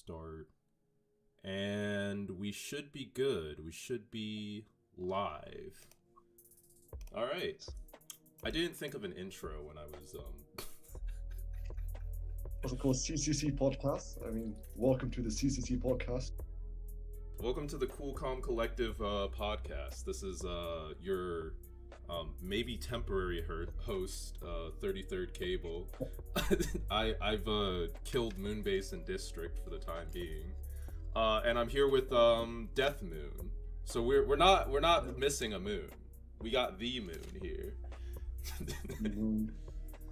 start. And we should be good. We should be live. All right. I didn't think of an intro when I was What's it called? CCC podcast. I mean, welcome to the CCC podcast. Welcome to the Cool Calm Collective podcast. This is your maybe temporary host, 33rd Cable. I've killed Moonbase and District for the time being, and I'm here with Death Moon. So we're not missing a moon. We got the moon here. Moon.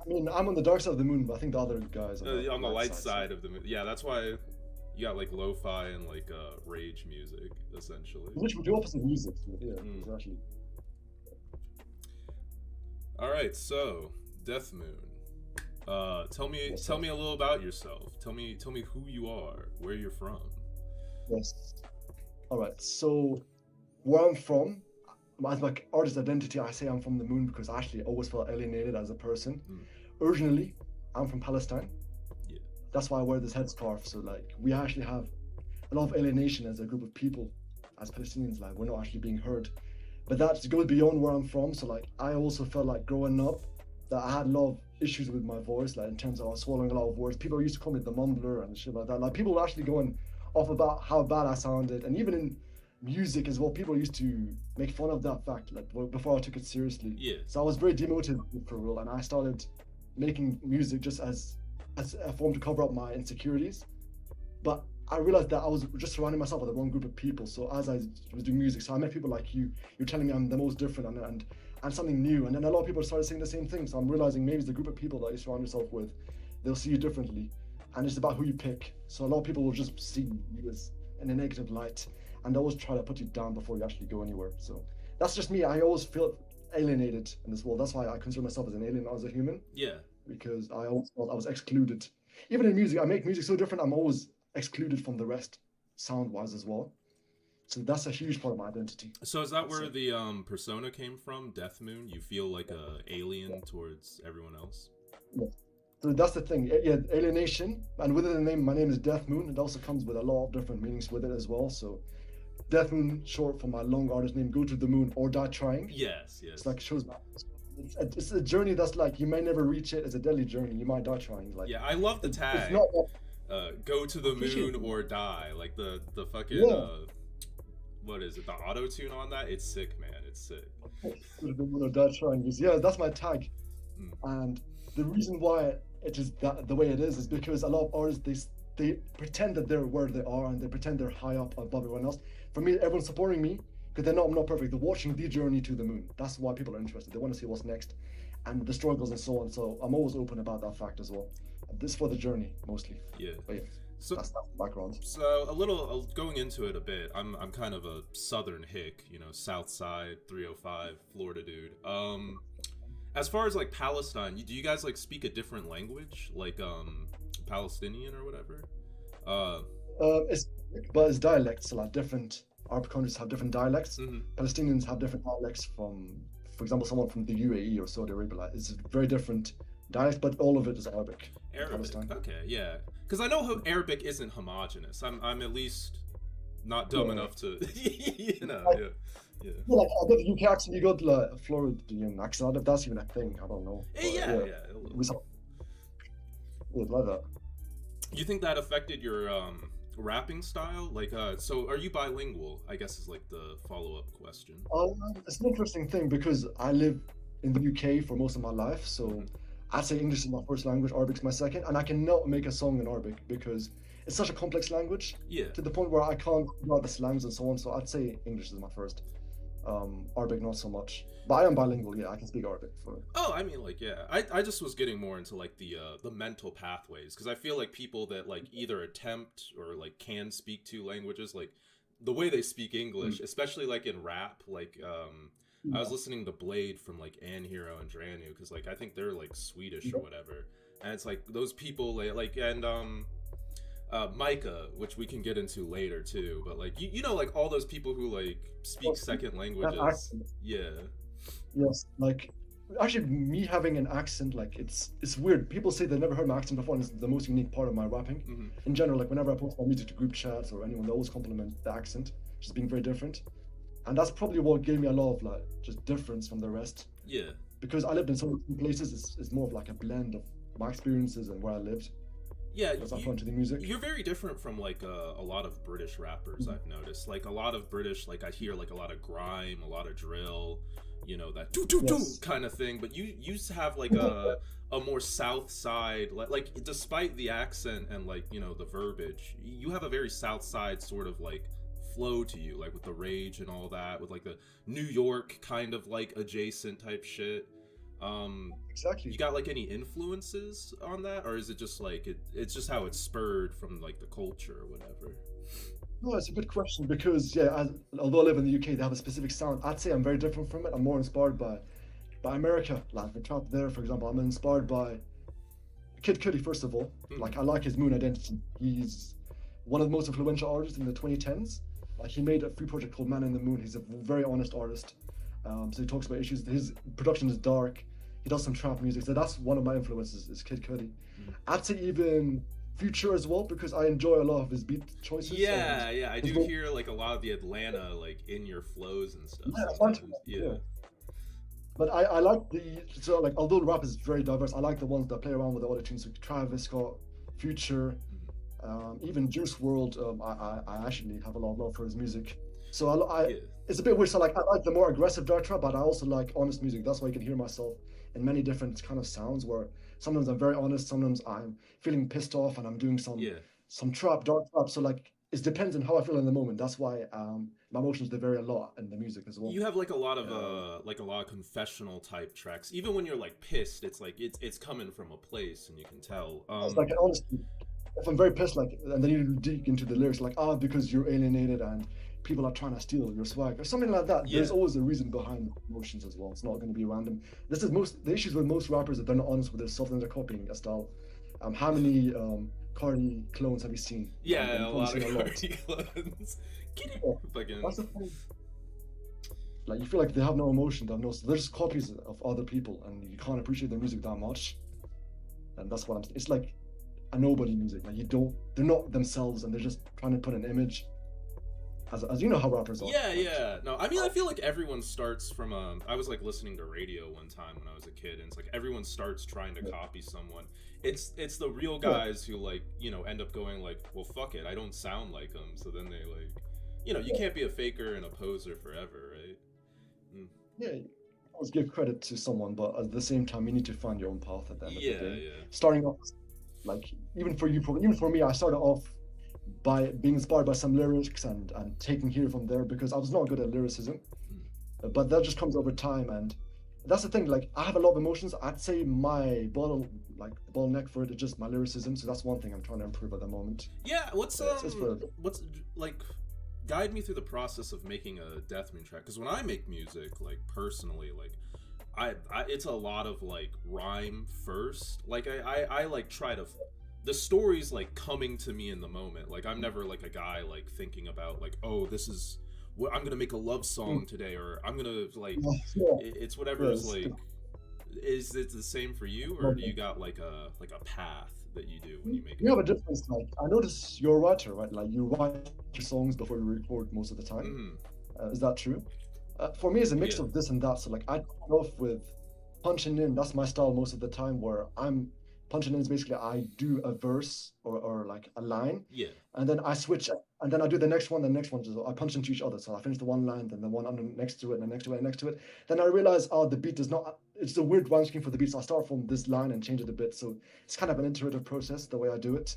I mean, I'm on the dark side of the moon, but I think the other guys are on the light side of the moon. Yeah, that's why you got like lo-fi and like rage music, essentially. Which we do opposite music, yeah, exactly. All right, so Death Moon, tell me a little about yourself. Tell me who you are, where you're from. Yes. All right. So, where I'm from, as my artist identity, I say I'm from the moon because I actually always felt alienated as a person. Originally, I'm from Palestine. Yeah. That's why I wear this headscarf. So, like, we actually have a lot of alienation as a group of people, as Palestinians. Like, we're not actually being heard. But that goes beyond where I'm from. So, like, I also felt like growing up that I had a lot of issues with my voice, like in terms of I was swallowing a lot of words. People used to call me the mumbler and shit like that. Like, people were actually going off about how bad I sounded, and even in music as well, people used to make fun of that fact, like before I took it seriously. Yeah. So I was very demotivated for real, and I started making music just as a form to cover up my insecurities. But I realized that I was just surrounding myself with the wrong group of people. So as I was doing music, so I met people like you. You're telling me I'm the most different and something new, and then a lot of people started saying the same thing. So I'm realizing maybe it's the group of people that you surround yourself with, they'll see you differently, and it's about who you pick. So a lot of people will just see you as in a negative light, and they always try to put you down before you actually go anywhere. So that's just me. I always feel alienated in this world. That's why I consider myself as an alien, as a human. Yeah. Because I always felt I was excluded. Even in music, I make music so different. I'm always excluded from the rest, sound-wise as well. So that's a huge part of my identity. So is that where the persona came from, Death Moon? You feel like a alien towards everyone else? Yeah. So that's the thing. Yeah, alienation, and within the name, my name is Death Moon. It also comes with a lot of different meanings with it as well. So Death Moon, short for my long artist name, Go to the Moon or Die Trying. Yes. It's like shows my. It's a journey that's like you may never reach it. It's a deadly journey. You might die trying. Like, yeah, I love the tag. It's not, go to the moon or die. Like the fucking what is it? The auto tune on that? It's sick, man. It's sick. Go to the moon or die trying. Yeah, that's my tag. And the reason why it is that the way it is because a lot of artists they pretend that they're where they are and they pretend they're high up above everyone else. For me, everyone's supporting me because I'm not perfect. They're watching the journey to the moon. That's why people are interested. They want to see what's next and the struggles and so on. So I'm always open about that fact as well. This is for the journey mostly. Yeah. But yeah. So that's the background. So a little going into it a bit. I'm kind of a southern hick, South Side 305 Florida dude. As far as like Palestine, do you guys like speak a different language, like Palestinian or whatever? It's dialects. A lot different. Arab countries have different dialects. Mm-hmm. Palestinians have different dialects from, for example, someone from the UAE or Saudi Arabia. It's very different dialects, but all of it is Arabic. Arabic. Okay, yeah. Because I know Arabic isn't homogenous. I'm at least not dumb enough to, yeah. Yeah, like I got the UK accent, you got the Floridian accent. If that's even a thing, I don't know. But, yeah. Like that. You think that affected your rapping style? Like, so are you bilingual? I guess is like the follow-up question. It's an interesting thing because I live in the UK for most of my life, so I'd say English is my first language, Arabic's my second, and I cannot make a song in Arabic because it's such a complex language. Yeah. To the point where I can't figure out the slangs and so on. So I'd say English is my first. Arabic not so much, but I am bilingual. Yeah, I can speak Arabic. I mean, like, yeah, I just was getting more into like the mental pathways because I feel like people that like either attempt or like can speak two languages, like the way they speak English, especially like in rap, like I was listening to Blade from like Anhero and Dranu because like I think they're like Swedish or whatever, and it's like those people like and Micah, which we can get into later too, but like you know like all those people who like speak second languages. Yeah. Yes, like actually me having an accent, like it's weird. People say they've never heard my accent before, and it's the most unique part of my rapping. Hmm. In general, like whenever I post my music to group chats or anyone, they always compliment the accent, just being very different. And that's probably what gave me a lot of like just difference from the rest. Yeah. Because I lived in so many places, it's more of like a blend of my experiences and where I lived Yeah, as I put into the music. you're very different from like a lot of British rappers I've noticed. Like a lot of British, like I hear like a lot of grime, a lot of drill, you know, that do do do Yes. kind of thing. But you used to have like a more South Side, like despite the accent and like you know the verbiage, you have a very South Side sort of like flow to you, like with the rage and all that, with like the New York kind of like adjacent type shit. You Exactly. got like any influences on that, or is it just like it's just how it's spurred from like the culture or whatever? No, it's a good question because yeah, although I live in the UK, they have a specific sound. I'd say I'm very different from it. I'm more inspired by America, like the trap there, for example. I'm inspired by Kid Cudi, first of all. Hmm. Like I like his Moon identity. He's one of the most influential artists in the 2010s. Like he made a free project called Man in the Moon. He's a very honest artist. So he talks about issues. His production is dark. He does some trap music. So that's one of my influences is Kid Cudi. Hmm. I'd say even Future as well because I enjoy a lot of his beat choices and Yeah, yeah, I his do vocal. hear like a lot of the Atlanta like in your flows and stuff Yeah, I find sometimes. Yeah. yeah. But I like the so like although rap is very diverse, I like the ones that play around with the other tunes like Travis Scott, Future, Mhm. even Juice World. I actually have a lot of love for his music. So I Yeah. it's a bit weird. So like I like the more aggressive dark trap, but I also like honest music. That's why I can hear myself in many different kind of sounds. Where sometimes I'm very honest, sometimes I'm feeling pissed off, and I'm doing Yeah. some trap, dark trap. So like it depends on how I feel in the moment. That's why my emotions they vary a lot in the music as well. You have Um, like a lot of confessional type tracks. Even when you're like pissed, it's like it's coming from a place and you can tell. it's like honestly, if I'm very pissed, like, and then you dig into the lyrics, like, ah, because you're alienated and people are trying to steal your swag or something like that. Yeah. There's always a reason behind emotions as well. It's not going to be random. This is most the issues with most rappers that they're not honest with themselves and they're copying a style. How many Cardi clones have you seen? Yeah, You've a probably lot seen of a lot. Cardi clones. Get it Yeah, fucking that's the thing. Like you feel like they have no emotion, they have no. They're just copies of other people, and you can't appreciate their music that much. And that's what I'm. It's like a nobody music. Like you don't. They're not themselves, and they're just trying to put an image. As you know how rappers are. Yeah, Like yeah. No, I mean, I feel like everyone starts from. I was like listening to radio one time when I was a kid, and it's like everyone starts trying to yeah, copy someone. It's the real yeah, guys who like you know end up going like, well, fuck it, I don't sound like them. So then they like, you know, you yeah. can't be a faker and a poser forever, right? Mm. Yeah, you always give credit to someone, but at the same time, you need to find your own path at the end of the Yeah, day. yeah, Starting off, like even for me, I started off by being inspired by some lyrics and taking here from there because I was not good at lyricism. mm. But that just comes over time, and that's the thing. Like I have a lot of emotions. I'd say my like the bottleneck for it is just my lyricism. So that's one thing I'm trying to improve at the moment. Yeah. It's for What's like guide me through the process of making a death metal track? Because when I make music, like personally, like it's a lot of like rhyme first. Like I like try to the story's like coming to me in the moment. Like I'm never like a guy like thinking about like, oh, this is what I'm gonna make a love mm, song today, or I'm gonna like yeah, it's whatever's yes, like. Is it the same for you, or do you got like a path that you do when you make you it? have a difference. Like I notice you're a writer, right? Like you write your songs before you record most of the time. Mm, Is that true? For me, it's a mix yeah, of this and that. So like I start off with punching in. That's my style most of the time. Where I'm punching in is basically I do a verse or like a line, yeah, and then I switch, and then I do the next one. The next one, so I punch into each other. So I finish the one line, then the one under next to it, and the next to it, and next to it. Then I realize, oh, the beat does not. It's a weird rhyme scheme for the beat. So I start from this line and change it a bit. So it's kind of an iterative process the way I do it.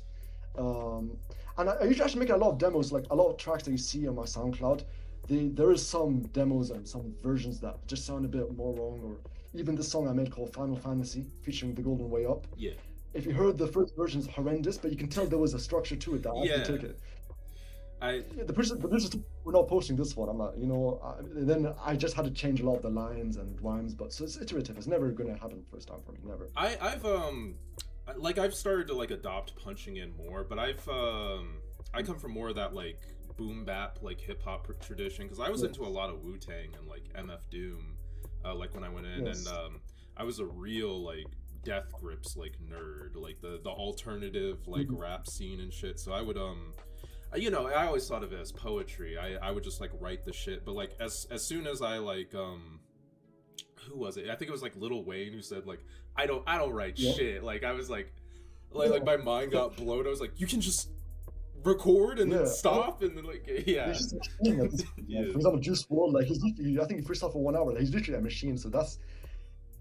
Um, and I usually actually make a lot of demos, like a lot of tracks that you see on my SoundCloud. There is some demos and some versions that just sound a bit more wrong, or even the song I made called Final Fantasy, featuring The Golden Way Up. yeah, If you heard the first version, is horrendous, but you can tell there was a structure to it that I actually yeah. took it. I Yeah, the producers we're not posting this one. I'm not, then I just had to change a lot of the lines and rhymes, but so it's iterative. It's never going to happen first time for me, never. Like I've started to like adopt punching in more, but I come from more of that like boom bap like hip hop tradition because I was into a Yes, lot of Wu Tang and like MF Doom, like when I went in and yes, I was a real like Death Grips like nerd, like the alternative like Mhm. rap scene and shit. So I would I always thought of it as poetry. I would just like write the shit, but like as soon as I like who was it? I think it was like Lil Wayne who said like I don't write Yeah. shit. Like I was like Yeah. my mind got blown. I was like, you can just record and then Yeah. stop and then like yeah. He's just a machine at this point. Like, Yeah. for example, Juice WRLD, like he's literally, I think he freestyled for 1 hour. Like, he's literally a machine. So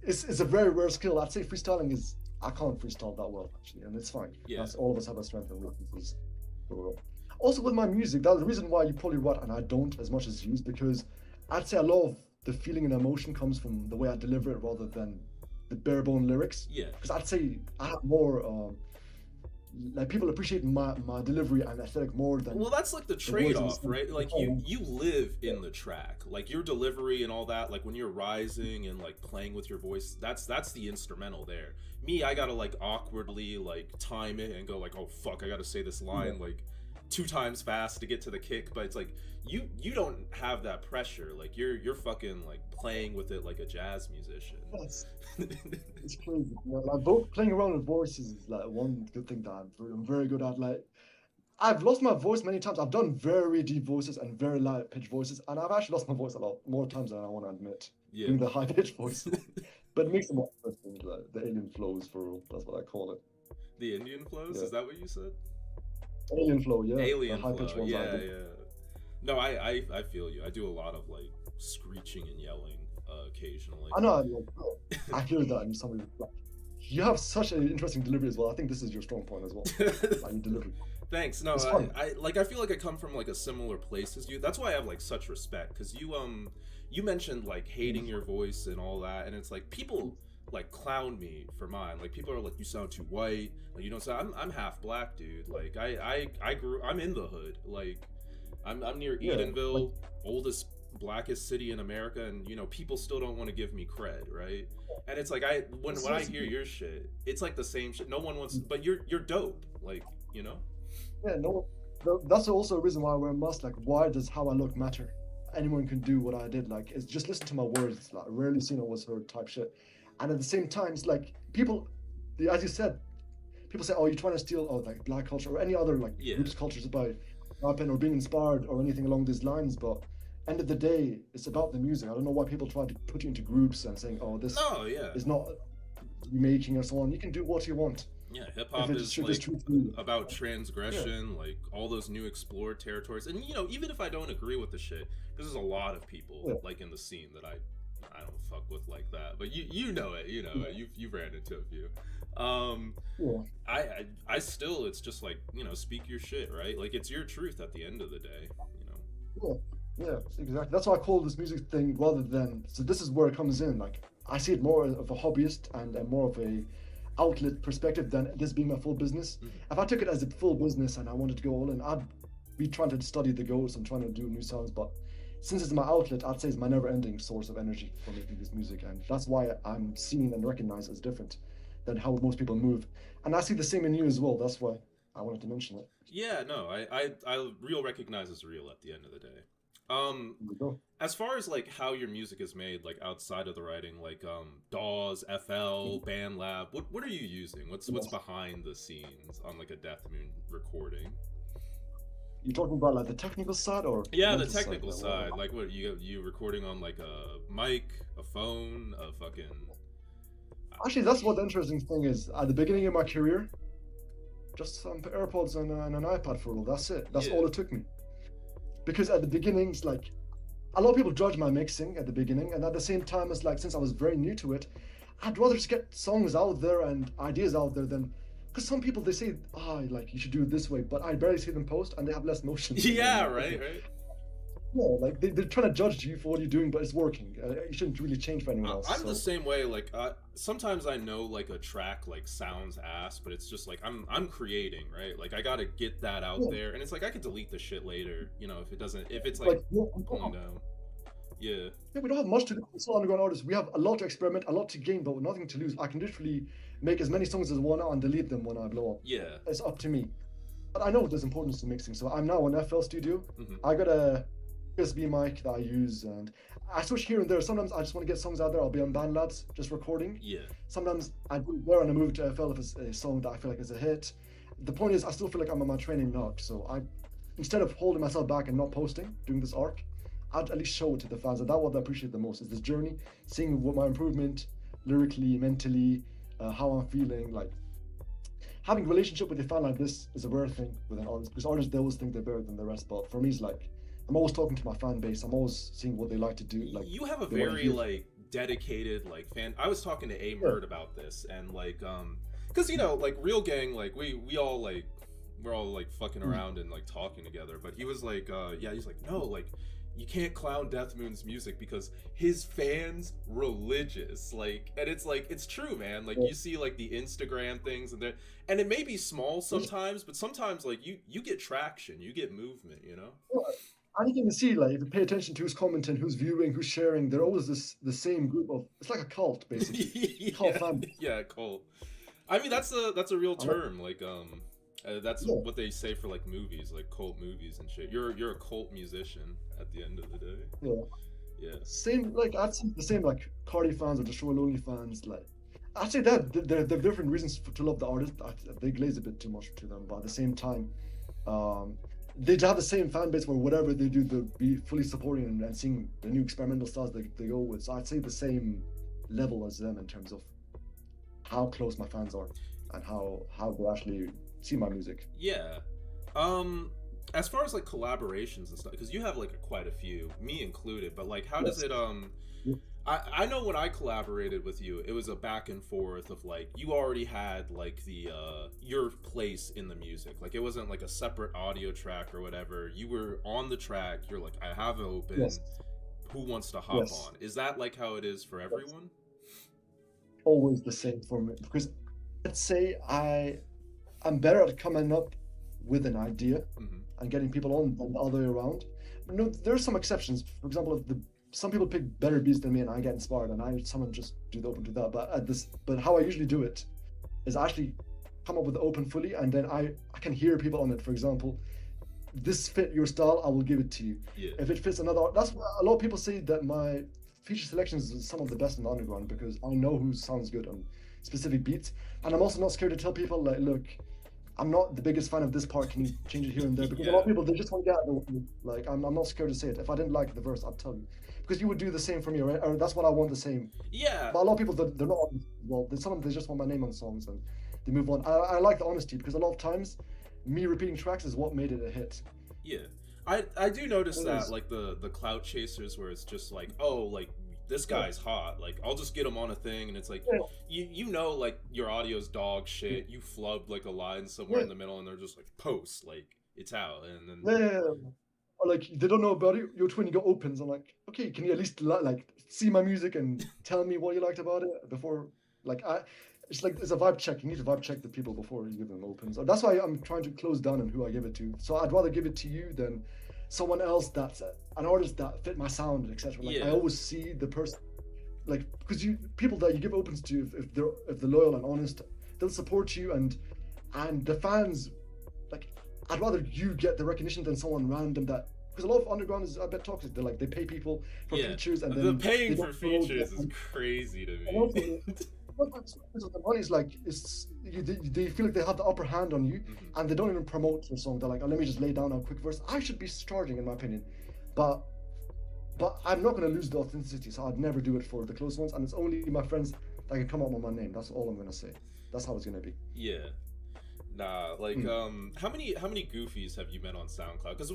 it's a very rare skill. I'd say freestyling is I can't freestyle that well actually, and it's fine. Yeah. That's all of us have a strength and weaknesses. Also with my music, that's the reason why you probably write and I don't as much as you is because I'd say a lot of the feeling and emotion comes from the way I deliver it rather than the bare bone lyrics. Yeah. Because I'd say I have more like people appreciate my delivery and aesthetic more than Well, that's like the the words trade-off, themselves. right? Like you live in the track. Like your delivery and all that, like when you're rising and like playing with your voice, that's the instrumental there. Me, I got to like awkwardly like time it and go like, "Oh fuck, I got to say this line like 2 times fast to get to the kick." But it's like you don't have that pressure. Like you're fucking like playing with it like a jazz musician. Yes, it's crazy. You know, like both playing around with voices is like one good thing that I'm very good at. Like I've lost my voice many times. I've done very deep voices and very loud pitched voices, and I've actually lost my voice a lot more times than I want to admit. Yeah. Doing the high pitched voice, but it makes it more interesting. Like, the alien flows for real. That's what I call it. The Indian flows, Yeah. is that what you said? Alien flow, yeah. Alien the high pitched flow. ones I Yeah, do. yeah. No, I feel you. I do a lot of like screeching and yelling occasionally. I know. I hear that, and somebody like, you have such an interesting delivery as well. I think this is your strong point as well. Like your delivery. Thanks. No, It's fun. I feel like I come from like a similar place as you. That's why I have like such respect because you mentioned like hating your voice and all that, and it's like people like clown me for mine. Like people are like, you sound too white. Like you don't sound. I'm half black, dude. Like I'm in the hood. Like I'm near Yeah, Edenville, oldest blackest city in America, and people still don't want to give me cred, right? And it's like when I hear your shit, it's like the same shit. No one wants, but you're dope, like yeah, no, that's also a reason why I wear a mask. Like, why does how I look matter? Anyone can do what I did. Like, it's just listen to my words. Like, rarely seen or was heard type shit. And at the same time, it's like people, as you said, people say, "Oh, you're trying to steal, like black culture or any other like Yeah. groups' cultures by rapping or being inspired or anything along these lines." But end of the day, it's about the music. I don't know why people try to put you into groups and saying, "Oh, this no, yeah, is not remaking or so on." You can do what you want. yeah. Hip If hop it's is true, like it's true to you. about transgression, like all those new explored territories, and even if I don't agree with the shit, because there's a lot of people Yeah. like in the scene that I don't fuck with like that. But you know it, it. You've ran into a few. Yeah. I still, it's just like speak your shit, right? Like it's your truth at the end of the day. Yeah, yeah, exactly. That's why I call this music thing rather than. So this is where it comes in. Like I see it more of a hobbyist and more of a outlet perspective than this being my full business. Mhm. If I took it as a full business and I wanted to go all in, I'd be trying to study the goals and trying to do new sounds. But since it's my outlet, I'd say it's my never-ending source of energy for making this music, and that's why I'm seen and recognized as different than how most people move. And I see the same in you as well. That's why I wanted to mention it. Yeah, no, I real recognize as real at the end of the day. Here we go. As far as like how your music is made, like outside of the writing, like DAWs, FL, BandLab, what are you using? What's behind the scenes on like a Death Moon recording? You talking about like the technical side or Yeah, the mental technical side? side. Like what you recording on like a mic, a phone, a fucking. Actually, that's what the interesting thing is. At the beginning of my career, just some AirPods and an iPad for all. That's it. That's Yeah. all it took me. Because at the beginning, it's like a lot of people judge my mixing at the beginning, and at the same time, it's like since I was very new to it, I'd rather just get songs out there and ideas out there than. Because some people they say, like you should do it this way, but I barely see them post, and they have less motion. Yeah, right. Yeah, like they're trying to judge you for what you're doing, but it's working. You shouldn't really change for anyone else. I'm the same way. Like sometimes I know like a track like sounds ass, but it's just like I'm creating, right? Like I gotta get that out there, and it's like I could delete the shit later, if it's like pulling down. Yeah. Yeah, we don't have much to do. We're still underground artists. We have a lot to experiment, a lot to gain, but nothing to lose. I can literally make as many songs as I want and delete them when I blow up. Yeah. It's up to me. But I know there's importance to mixing, so I'm now in FL Studio. Mhm. I got a USB mic that I use, and I switch here and there. Sometimes I just want to get songs out there. I'll be on BandLabs just recording. Yeah. Sometimes I do it there and I move to FL if it's a song that I feel like is a hit. The point is, I still feel like I'm on my training arc. So instead of holding myself back and not posting, doing this arc, I'd at least show it to the fans. And that's what I appreciate the most is this journey, seeing what my improvement, lyrically, mentally, how I'm feeling. Like having a relationship with a fan like this is a rare thing with an artist because artists they always think they're better than the rest. But for me, it's like I'm always talking to my fan base. I'm always seeing what they like to do. Like you have a very like dedicated like fan. I was talking to A Murd about this, and like because you know like Real Gang, like we all like we're all like fucking around and like talking together. But he was like yeah, he's like no, like you can't clown Death Moon's music because his fans religious, like, and it's like it's true, man. Like you see like the Instagram things and it may be small sometimes, but sometimes like you get traction, you get movement, you know. And you can see, like, if you pay attention to who's commenting, who's viewing, who's sharing, they're always the same group of. It's like a cult, basically. Yeah, cult fan. Yeah, cult. I mean, that's a real term. Like, that's what they say for like movies, like cult movies and shit. You're a cult musician at the end of the day. Yeah. Yeah. Same, like I'd say the same, like Cardi fans or Destroy Lonely fans. Like, I'd say that there are different reasons to love the artist. They glaze a bit too much to them, but at the same time, they have the same fan base where whatever they do, they'll be fully supporting and seeing the new experimental styles they go with. So I'd say the same level as them in terms of how close my fans are and how they actually see my music. Yeah. As far as like collaborations and stuff, because you have like quite a few, me included, but like how does it I know when I collaborated with you, it was a back and forth of like you already had like the your place in the music. Like it wasn't like a separate audio track or whatever. You were on the track, you're like, I have it open. Yes. Who wants to hop on? Is that like how it is for everyone? Always the same for me. Because let's say I'm better at coming up with an idea and getting people on than the other way around. But no, there's some exceptions. For example, if some people pick better beats than me and I get inspired and someone just do the open to that. But how I usually do it is I actually come up with the open fully and then I can hear people on it. For example, this fit your style, I will give it to you. Yeah. If it fits another, that's why a lot of people say that my feature selections is some of the best in the underground because I know who sounds good on specific beats. And I'm also not scared to tell people like, look, I'm not the biggest fan of this part. Can you change it here and there? Because a lot of people, they just want to get out the way. Like, I'm not scared to say it. If I didn't like the verse, I'd tell you. Because you would do the same for me, right? Or that's what I want the same. Yeah. But a lot of people, they're not, well, some of them, they just want my name on songs and they move on. I like the honesty because a lot of times, me repeating tracks is what made it a hit. Yeah. I do notice that, like, the clout chasers where it's just like, oh, like, this guy's hot, like I'll just get him on a thing and it's like you know like your audio's dog shit, you flubbed like a line somewhere in the middle and they're just like post, like it's out and then or like they don't know about it, your twin go opens. I'm like, okay, can you at least like see my music and tell me what you liked about it before like it's like it's a vibe check. You need to vibe check the people before you give them opens. So that's why I'm trying to close down on who I give it to. So I'd rather give it to you than someone else that's an artist that fit my sound, etc. Like I always see the person, like because people that you give opens to, if they're loyal and honest, they'll support you and the fans, like I'd rather you get the recognition than someone random that, because a lot of underground is a bit toxic. They're like they pay people for features and then the paying for features is crazy to me. The money is like they feel like they have the upper hand on you and they don't even promote your song. They're like, oh, let me just lay down a quick verse. I should be charging in my opinion, but I'm not going to lose the authenticity, so I'd never do it for the close ones, and it's only my friends that can come up with my name. That's all I'm going to say. That's how it's going to be. Yeah. Nah, like how many goofies have you met on SoundCloud? Because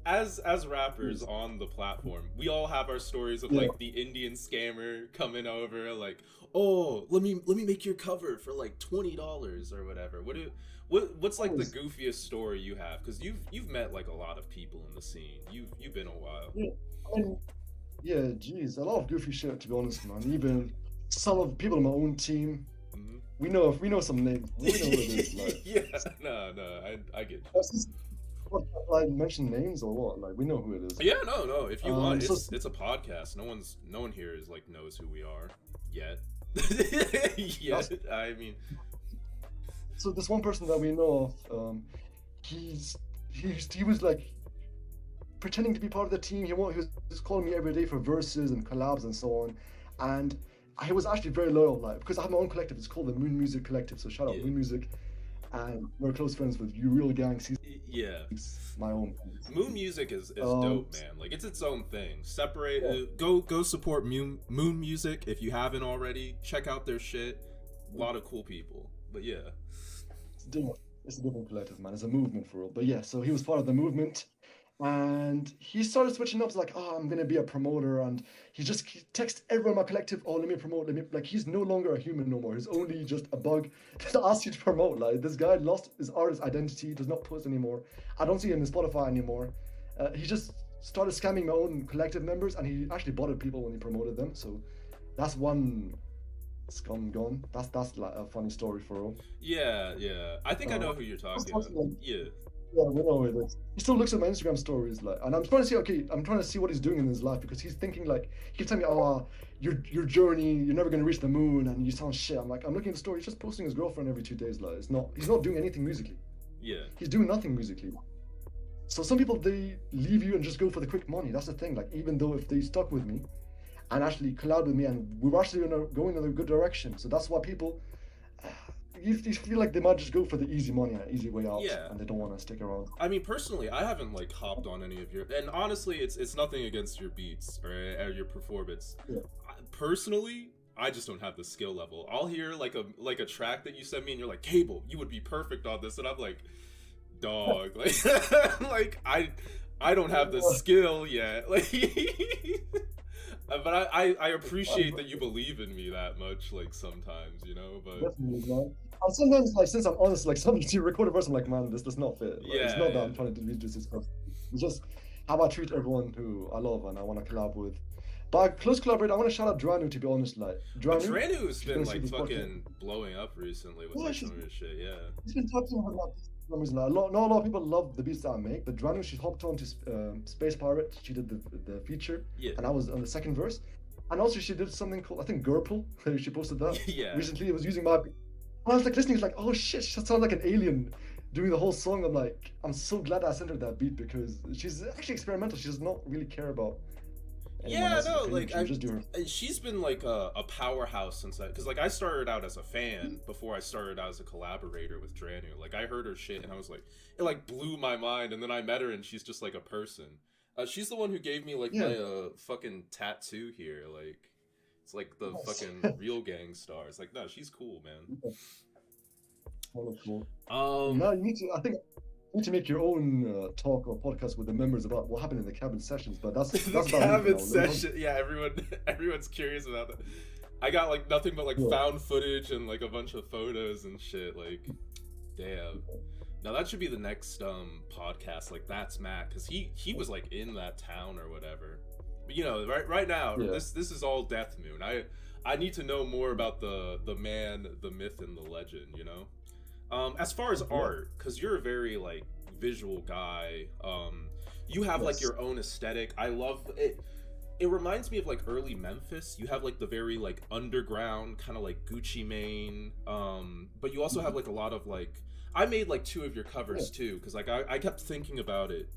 as rappers on the platform, we all have our stories of like the Indian scammer coming over, like, oh, let me make your cover for like $20 or whatever. What's like the goofiest story you have? Because you've met like a lot of people in the scene. You've been a while. Yeah, geez, a lot of goofy shit to be honest, man. Even some of the people on my own team. We know some names. We know who it is. Like. No, I get you. What, like mention names or what? Like we know who it is. Yeah, no. If you want, it's a podcast. No one here is like knows who we are yet. I mean. So this one person that we know of, he was like, pretending to be part of the team. He was calling me every day for verses and collabs and so on, and I was actually very loyal, like, because I have my own collective. It's called the Moon Music Collective. So shout out Yeah. Moon Music, and we're close friends with You Real Gang. Yeah. My own. Moon Music is Um, dope, man. Like, it's its own thing. Separate. yeah, Go support Moon Music if you haven't already. Check out their shit. A lot of cool people. But yeah. it's different. It's a different collective, man. It's a movement for real. But yeah, so he was part of the movement, and he started switching up. It's like, oh, I'm gonna be a promoter, and he texts everyone in my collective, oh, let me promote, let me, like, he's no longer a human no more. He's only just a bug that asks you to promote. Like, this guy lost his artist identity, does not post anymore. I don't see him in Spotify anymore. He just started scamming my own collective members, and he actually botted people when he promoted them. So that's one scum gone. That's like a funny story for real. Yeah, yeah. I think I know who you're That's talking about. also, like, Yeah. yeah, we know it is. He still looks at my Instagram stories, like, and I'm trying to see. Okay, I'm trying to see what he's doing in his life, because he's thinking like, he keeps telling me, "Oh, your journey, you're never gonna reach the moon, and you sound shit." I'm like, I'm looking at the story. He's just posting his girlfriend every 2 days. Like, he's not doing anything musically. Yeah. He's doing nothing musically. So some people, they leave you and just go for the quick money. That's the thing. Like, even though if they stuck with me, and actually collabed with me, and we were actually going in a good direction. So that's why people, you feel like they might just go for the easy money and easy way out, Yeah. and they don't want to stick around. I mean, personally, I haven't like hopped on any of your, and honestly, it's nothing against your beats or your performance. Yeah. Personally, I just don't have the skill level. I'll hear like a track that you send me, and you're like, "Cable, you would be perfect on this," and I'm like, "Dog, like, like I don't have the skill yet." Like, but I appreciate that you believe in me that much. Like sometimes, you know, but Definitely, man. And sometimes, like, since I'm honest, like, sometimes you record a verse, I'm like, man, this does not fit. Like, it's yeah, not that yeah. I'm trying to do this stuff. It's just how I treat everyone who I love and I want to collab with. But close collaborate, I want to shout out Dranu, to be honest. Like, But Dranu, Dranu's she's been gonna see like this podcast. fucking blowing up recently with Yeah, like some of his shit. Yeah. he's been talking about that for some reason. Like, not a lot of people love the beats that I make, but Dranu, she hopped on to Space Pirate. She did the feature, Yeah. and I was on the second verse. And also, she did something called, I think, Gurple. She posted that Yeah. recently. It was using my. I was like listening, it's like, oh shit, she sounds like an alien doing the whole song. I'm like, I'm so glad I sent her that beat, because she's actually experimental. She does not really care about anyone Yeah, else's no, opinion. like She would just do her. she's been like a powerhouse since because like I started out as a fan before I started out as a collaborator with Dranu. Like I heard her shit and I was like, it like blew my mind. And then I met her and she's just like a person. She's the one who gave me like Yeah. my fucking tattoo here. Like it's like the Nice. fucking real gang stars. Like no, she's cool, man. Oh, cool. Um, Now you need to. I think you need to make your own talk or podcast with the members about what happened in the cabin sessions. But that's the about me for cabin now. session. Yeah, everyone's curious about that. I got like nothing but like Yeah. found footage and like a bunch of photos and shit. Like, damn. Now that should be the next podcast. Like that's Matt, because he was like in that town or whatever. But you know, right now Yeah. this is all Death Moon. I need to know more about the man, the myth, and the legend. You know. As far as Yeah. art, because you're a very like visual guy. You have like Yes. your own aesthetic. I love it. It reminds me of like early Memphis. You have like the very like underground kind of like Gucci Mane. But you also have like a lot of like. I made like 2 of your covers too, because like I kept thinking about it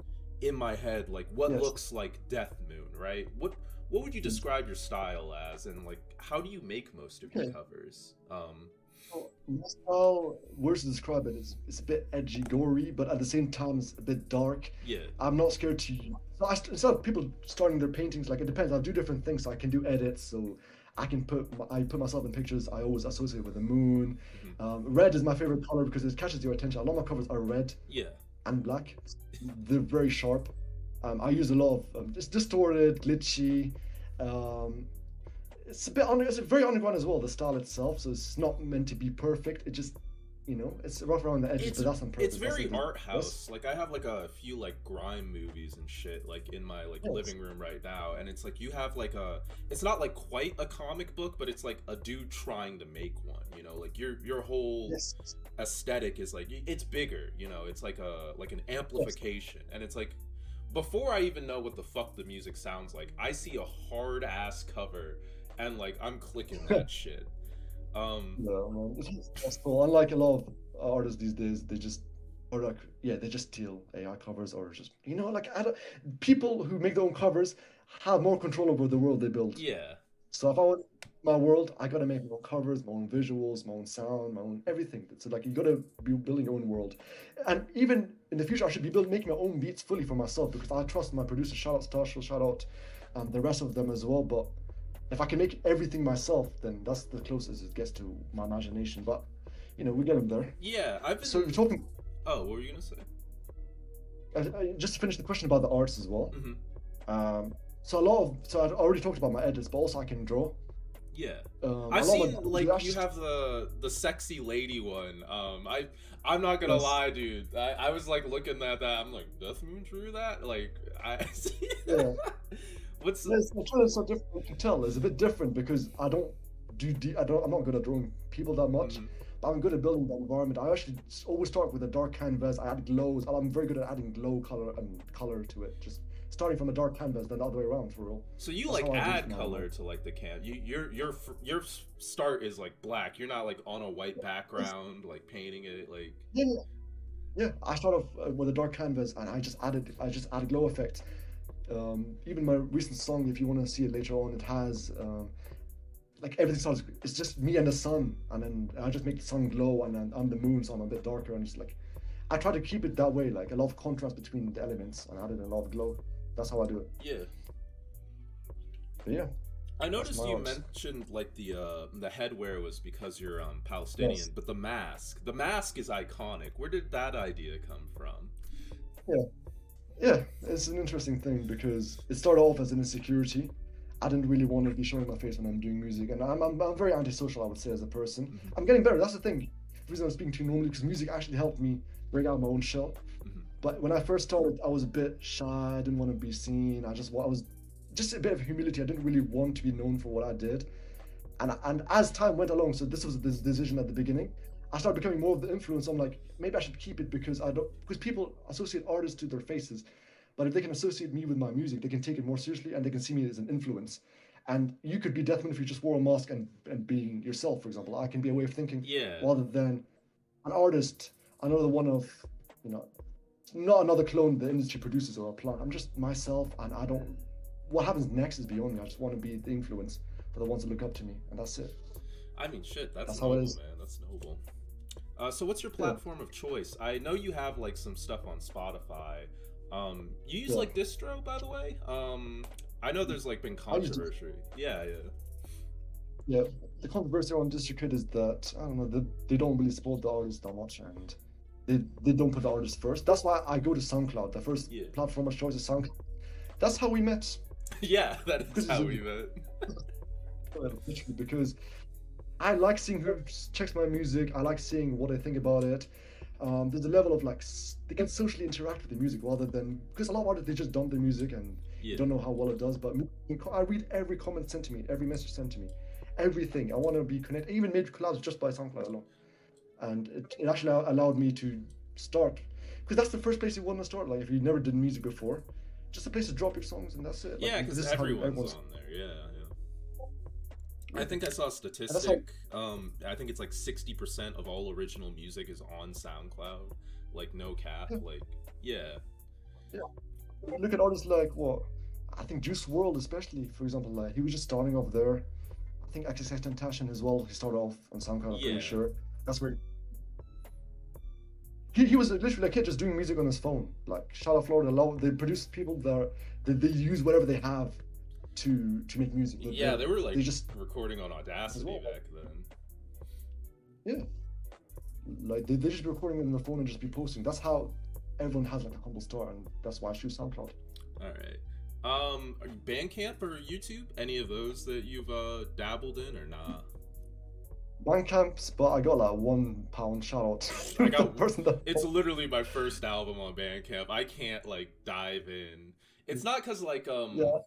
in my head, like what Yes. looks like Death Moon, right? What would you describe your style as, and like how do you make most of your Okay. covers? So, my style, words to describe it, is it's a bit edgy, gory, but at the same time it's a bit dark. Yeah, I'm not scared to. So instead of people starting their paintings, like, it depends. I'll do different things. So I can do edits. So I can I put myself in pictures I always associate with the moon. Red is my favorite color because it catches your attention. A lot of my covers are red yeah. and black. They're very sharp. I use a lot of just distorted, glitchy. It's it's very underground as well, the style itself. So it's not meant to be perfect. It just, it's rough around the edges, It's but that's on purpose. it's very That's art it. house. Like I have like a few like grime movies and shit like in my like Yes. living room right now, and it's like you have like it's not like quite a comic book, but it's like a dude trying to make one. You know, like your whole Yes. aesthetic is like it's bigger. You know, it's like an amplification, and it's like before I even know what the fuck the music sounds like, I see a hard ass cover, and like I'm clicking that shit. Yeah, man. It's cool. Unlike a lot of artists these days, they just or like yeah, they just steal AI covers, or just like I don't, people who make their own covers have more control over the world they build. Yeah. So if I want my world, I gotta make my own covers, my own visuals, my own sound, my own everything. So like you gotta be building your own world, and even in the future, I should be making my own beats fully for myself because I trust my producer. Shout out Stash, shout out the rest of them as well. But if I can make everything myself, then that's the closest it gets to my imagination. But we get them there. Yeah, I've So been. you're talking Oh, what were you gonna say? just to finish the question about the arts as well. Hmm. So I already talked about my edits, but also I can draw. Yeah, A I've lot seen of like you have the sexy lady one. I'm not gonna yes, lie, dude. I was like looking at that. I'm like, Death Moon drew that? Like I. yeah. What's The trailer is so different. You can tell it's a bit different because I don't I'm not good at drawing people that much, Mhm. but I'm good at building the environment. I actually always start with a dark canvas. I add glows. I'm very good at adding glow color to it. Just starting from a dark canvas, then the other way around for real. So you That's like how I do it add now. color to like the can. Your start is like black. You're not like on a white It's- background like painting it like. Yeah, yeah, yeah. I start off with a dark canvas, and I just added glow effects. Even my recent song, if you want to see it later on, it has like everything starts. It's just me and the sun, and then I just make the sun glow, and then I'm the moon, so I'm a bit darker, and just like I try to keep it that way, like a lot of contrast between the elements, and added a lot of glow. That's how I do it. Yeah. But yeah, I that's noticed my you art. mentioned like the headwear was because you're Palestinian, Yes. but the mask is iconic. Where did that idea come from? Yeah. Yeah, it's an interesting thing because it started off as an insecurity. I didn't really want to be showing my face when I'm doing music, and I'm very antisocial, I would say, as a person. Hmm. I'm getting better. That's the thing. The reason I'm speaking to you normally because music actually helped me break out of my own shell. Hmm. But when I first started, I was a bit shy. I didn't want to be seen. I was just a bit of humility. I didn't really want to be known for what I did. And as time went along, so this was this decision at the beginning. I started becoming more of the influence. I'm like, maybe I should keep it because I don't because people associate artists to their faces, but if they can associate me with my music, they can take it more seriously and they can see me as an influence. And you could be Deathman if you just wore a mask and being yourself, for example. I can be a way of thinking Yeah. rather than an artist, another one of, you know, not another clone the industry produces or a plant. I'm just myself, and I don't. What happens next is beyond me. I just want to be the influence for the ones that look up to me, and that's it. I mean, shit, that's That's how it noble, is. man. That's noble. So what's your Yeah, platform of choice? I know you have like some stuff on Spotify. You use yeah. like distro, by the way. I know there's like been I used to. controversy. Yeah, yeah. Yeah, the controversy on DistroKid is that I don't know they don't really support the artists that much, and they don't put the artist first. That's why I go to SoundCloud. The first Yeah. platform of choice is SoundCloud. That's how we met. Yeah, that is Because how we met. literally because I like seeing who checks my music. I like seeing what they think about it. There's a level of like they can socially interact with the music rather than because a lot of artists they just dump their music and you Yeah. don't know how well it does. But me, I read every comment sent to me, every message sent to me, everything. I want to be connected. I even made collabs just by SoundCloud alone, and it actually allowed me to start because that's the first place you want to start. Like if you never did music before, just a place to drop your songs and that's it. Like Yeah, this because is how everyone's on there. Yeah, yeah. I think I saw a and that's how statistic. I think it's like 60% of all original music is on SoundCloud. Like no cap. yeah, Like yeah, yeah. You look at artists like what I think Juice World especially, for example, like he was just starting off there. I think XXX Tentacion as well. He started off on SoundCloud. I'm pretty yeah, sure that's where he was literally a kid just doing music on his phone. Like shout out Florida, they produce people that they use whatever they have to make music. yeah. They were like They just recording on as Audacity well. back then. Yeah, like they just be recording it on their phone and just be posting. That's how everyone has like a humble start, and that's why I choose SoundCloud. All right. Are you Bandcamp or YouTube? Any of those that you've dabbled in or not? Bandcamps, but I got like £1 shout out I to the got. person that. It's literally my first album on Bandcamp. I can't like dive in. It's not because like Yeah,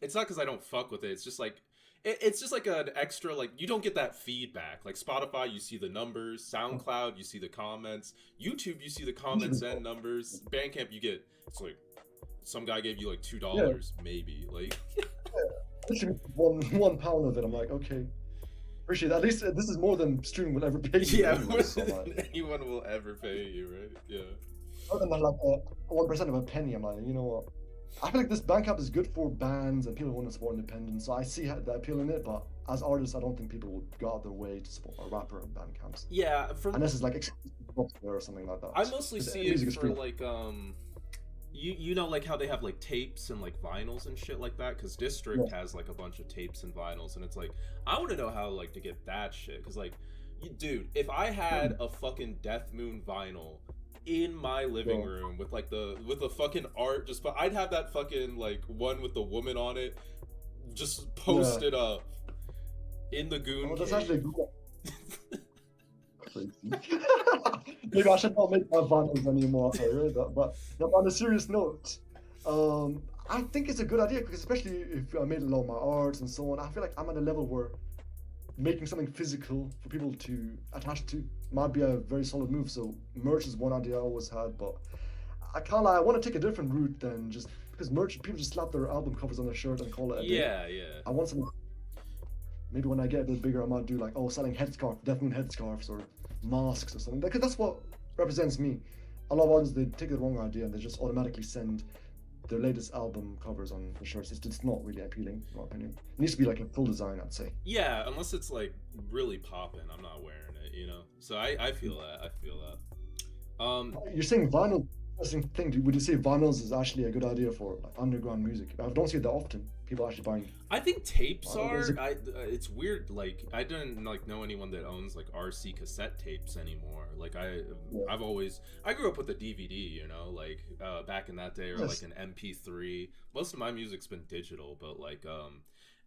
it's not because I don't fuck with it. It's just like it's just like an extra like you don't get that feedback. Like Spotify, you see the numbers. SoundCloud, you see the comments. YouTube, you see the comments and numbers. Bandcamp, you get it's like some guy gave you like $2 yeah, maybe. Like literally one £1 of it. I'm like, okay, Appreciate that. At least this is more than streaming will ever pay you Yeah, anyway. more So than like, anyone will ever pay you, right? Yeah. other than like a 1% of a penny, I'm like, you know what? I feel like this Bandcamp is good for bands and people who want to support independence. So I see the appeal in it, but as artists, I don't think people would go out their way to support a rapper on Bandcamps Yeah, for unless it's like exclusive software or something like I that. mostly Because see it music is for free. like you know like how they have like tapes and like vinyls and shit like that because Yeah, District has like a bunch of tapes and vinyls and it's like I want to know how like to get that shit because like dude if I had a fucking Death Moon vinyl in my living yeah. room with the fucking art just but I'd have that fucking like one with the woman on it just Yeah. posted up in the goon Oh, that's actually cave. good. Crazy. Maybe I should not make my vinyls anymore. I heard that. But now, on a serious note, I think it's a good idea because especially if I made a lot of my arts and so on, I feel like I'm at a level where making something physical for people to attach to might be a very solid move. So merch is one idea I always had, but I can't lie, I want to take a different route than just because merch people just slap their album covers on their shirt and call it a day. Yeah, yeah. I want something maybe when I get a bit bigger I might do like selling headscarf, Death Moon headscarves or masks or something. Because that's what represents me. A lot of artists they take the wrong idea and they just automatically send their latest album covers on the shirts. It's not really appealing, in my opinion. It needs to be like a full design, I'd say. Yeah, unless it's like really popping, I'm not wearing it, you know. So I feel that. I feel that. You're saying vinyl. Interesting thing. Would you say vinyls is actually a good idea for like underground music? I don't see it that often. People actually buying I think tapes vinyl. are. It's weird. Like I didn't like know anyone that owns like RC cassette tapes anymore. Like Yeah. I grew up with a DVD, you know, like back in that day, or like Yes. an MP3. Most of my music's been digital, but like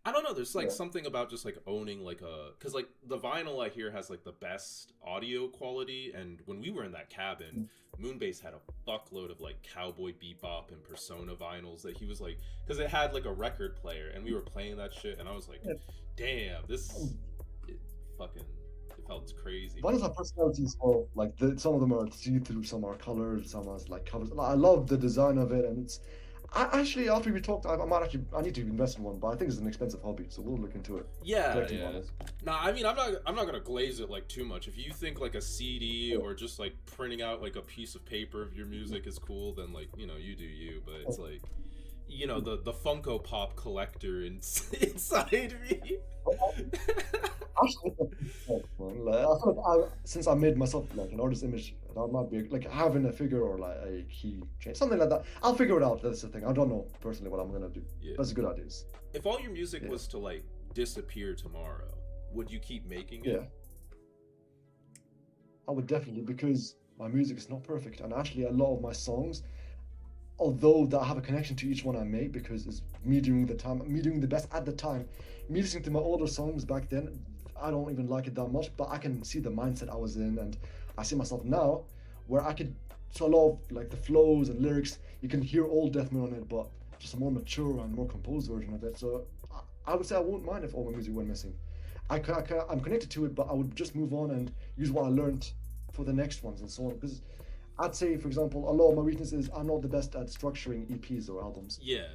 I don't know. There's like Yeah. something about just like owning like because like the vinyl I hear has like the best audio quality. And when we were in that cabin, Moonbase had a fuckload of like Cowboy Bebop and Persona vinyls that he was like, because it had like a record player, and we were playing that shit, and I was like, Yeah. damn, this it fucking it felt crazy. Vinyls have personalities as well. Like some of them are see-through, some are colored, some are like covers. Like, I love the design of it, and it's. I actually after we talked, I might actually I need to invest in one, but I think it's an expensive hobby, so we'll look into it. Yeah, Collecting yeah. vinyls. Nah, I mean, I'm not gonna glaze it like too much. If you think like a CD Yeah. or just like printing out like a piece of paper of your music is cool, then like you know you do you. But it's like, you know, the Funko Pop collector inside me. Actually, man. Like, I feel like since I made myself like an artist image, that might be like having a figure or like a key change, something like that. I'll figure it out. That's the thing. I don't know personally what I'm gonna do. Yeah. That's a good ideas. If all your music Yeah. was to like disappear tomorrow, would you keep making it? Yeah, I would definitely because my music is not perfect, and actually a lot of my songs, although that I have a connection to each one I make because it's me doing me doing the best at the time. Me listening to my older songs back then, I don't even like it that much, but I can see the mindset I was in, and I see myself now, where I could. So a lot of like the flows and lyrics, you can hear old Death Moon on it, but just a more mature and more composed version of it. So I would say I won't mind if all my music went missing. I'm connected to it, but I would just move on and use what I learned for the next ones and so on. Because I'd say, for example, a lot of my weaknesses, I'm not the best at structuring EPs or albums, Yeah.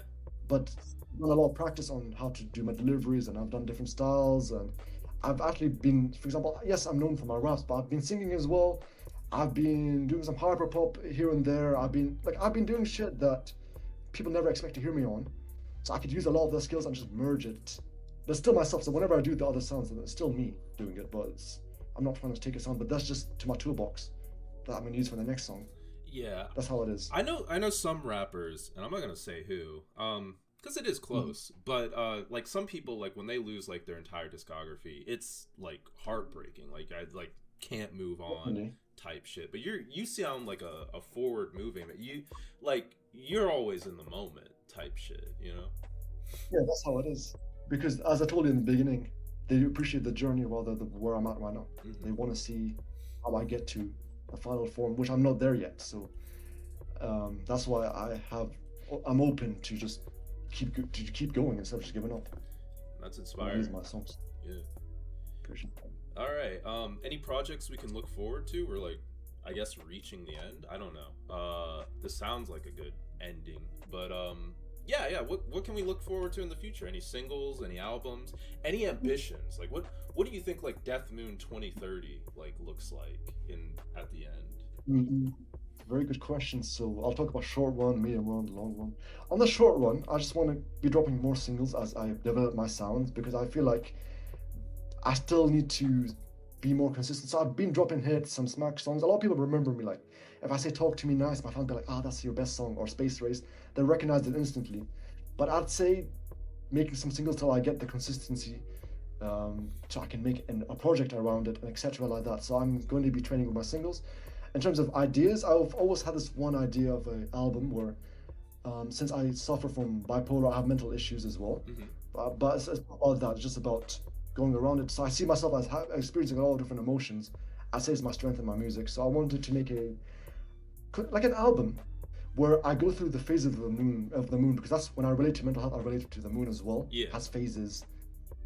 but I've done a lot of practice on how to do my deliveries, and I've done different styles, and I've actually been, for example, yes, I'm known for my raps, but I've been singing as well. I've been doing some hyper pop here and there. I've been doing shit that people never expect to hear me on, so I could use a lot of those skills and just merge it. But it's still myself. So whenever I do the other sounds, it's still me doing it. But I'm not trying to take a sound. But that's just to my toolbox that I'm gonna use for the next song. Yeah. That's how it is. I know some rappers, and I'm not gonna say who, because it is close. But like some people, like when they lose like their entire discography, it's like heartbreaking. Like I like can't move on Definitely. type shit. But you sound like a forward moving. You're always in the moment type shit. You know? Yeah, that's how it is. Because as I told you in the beginning, they appreciate the journey rather than where I'm at right now. Mhm. They want to see how I get to the final form, which I'm not there yet. So that's why I'm open to just keep going instead of just giving up. That's These inspiring. my songs. Yeah. Appreciate that. All right. Any projects we can look forward to, or like, I guess reaching the end? I don't know. This sounds like a good ending, but Yeah. What can we look forward to in the future? Any singles? Any albums? Any ambitions? Like what do you think like Death Moon 2030 like looks like in at the end? Mhm. Very good question. So I'll talk about short run, medium run, long run. On the short run, I just want to be dropping more singles as I develop my sounds because I feel like I still need to be more consistent. So I've been dropping hits, some smack songs. A lot of people remember me like if I say "Talk to Me Nice," my fans be like, "Ah, that's your best song," or "Space Race." They recognize it instantly. But I'd say making some singles till I get the consistency, so I can make a project around it and etc. like that. So I'm going to be training with my singles. In terms of ideas, I've always had this one idea of an album where, since I suffer from bipolar, I have mental issues as well. Hmm. But it's not about that. It's just about going around it. So I see myself as experiencing a lot of different emotions. I say it's my strength in my music. So I wanted to make like an album where I go through the phases of the moon because that's when I relate to mental health. I relate to the moon as well. Yeah. It has phases.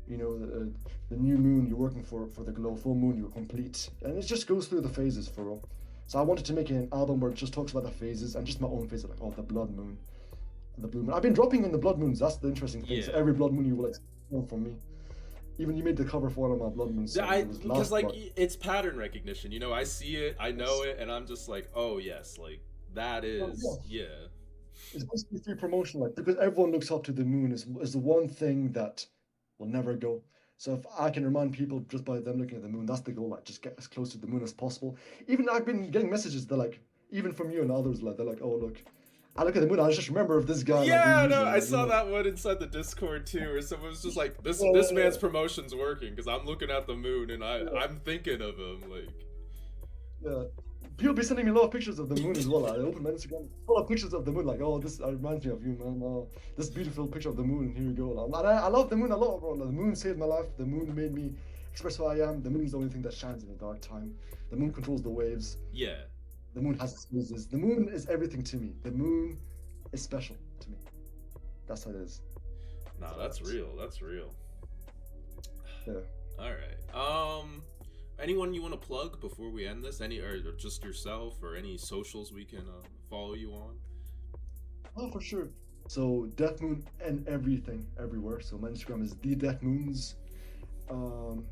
You know, the new moon you're working for the glow, full moon you're complete, and it just goes through the phases for real. So I wanted to make an album where it just talks about the phases and just my own phases, like the blood moon, the blue moon. I've been dropping in the blood moons. That's the interesting thing. So Yeah. every blood moon you will experience from me. Even you made the cover for one of my blood moon Yeah, songs. It was because last like blood. it's pattern recognition. You know, I see it, I know it, and I'm just like, oh yes, like that Well, is yeah, yeah. it's basically free promotion, like because everyone looks up to the moon is the one thing that will never go. So if I can remind people just by them looking at the moon, that's the goal. Like just get as close to the moon as possible. Even I've been getting messages. They're like, even from you and others, like they're like, oh look, I look at the moon. I just remember of this guy like doing Yeah, no, music. I Like you saw know, that one inside the Discord too, where someone was just like, "This yeah, this yeah, man's promotion's working," because I'm looking at the moon and yeah, I'm thinking of him. Like, yeah. People be sending me a lot of pictures of the moon as well. I open my Instagram, full of pictures of the moon. Like, oh, this reminds me of you, man. Oh, this beautiful picture of the moon. And here you go. And I love the moon a lot, bro. Like, the moon saved my life. The moon made me express who I am. The moon is the only thing that shines in the dark time. The moon controls the waves. yeah, The moon has its phases. The moon is everything to me. The moon is special to me. That's how it is. no, So that's real. That's real. yeah. All right. Anyone you want to plug before we end this? Any or just yourself or any socials we can follow you on? Oh, for sure. So Death Moon and everything, everywhere. So my Instagram is the Death Moons. Um,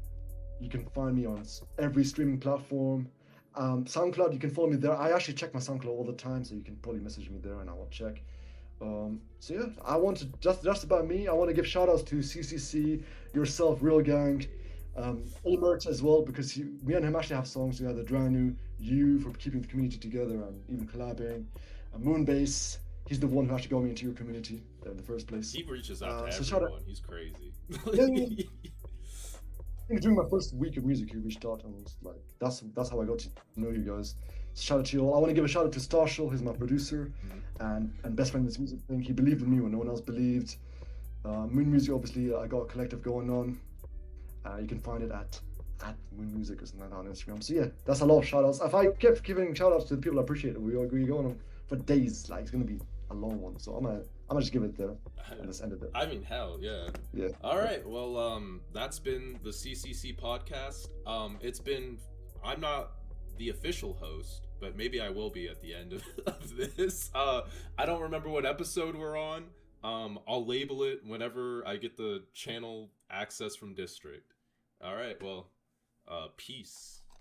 you can find me on every streaming platform. SoundCloud, you can follow me there. I actually check my SoundCloud all the time, so you can probably message me there and I will check. So yeah, I want to just about me. I want to give shout outs to CCC, yourself, Real Gang, Ulmert as well because me and him actually have songs together. Dranu, you for keeping the community together and even collabing. Moonbase, he's the one who actually got me into your community in the first place. He reaches out to So shout out. everyone. He's crazy. Yeah, yeah, yeah. I think during my first week of music, he reached out and was like, "That's how I got to know you guys." Shout out to you all. I want to give a shout out to Starshell, who's my producer and best friend in this music thing. He believed in me when no one else believed. Moon Music, obviously, I got a collective going on. You can find it at Moon Music or something like that on Instagram. So yeah, that's a lot of shout outs. If I kept giving shout outs to the people I appreciate it, we're going on for days. Like it's gonna be a long one. So I'm gonna just give it there and just end it there. I mean, hell, yeah. Yeah. All right. Well, that's been the CCC podcast. It's been. I'm not the official host, but maybe I will be at the end of this. I don't remember what episode we're on. I'll label it whenever I get the channel access from District. All right. Well, peace.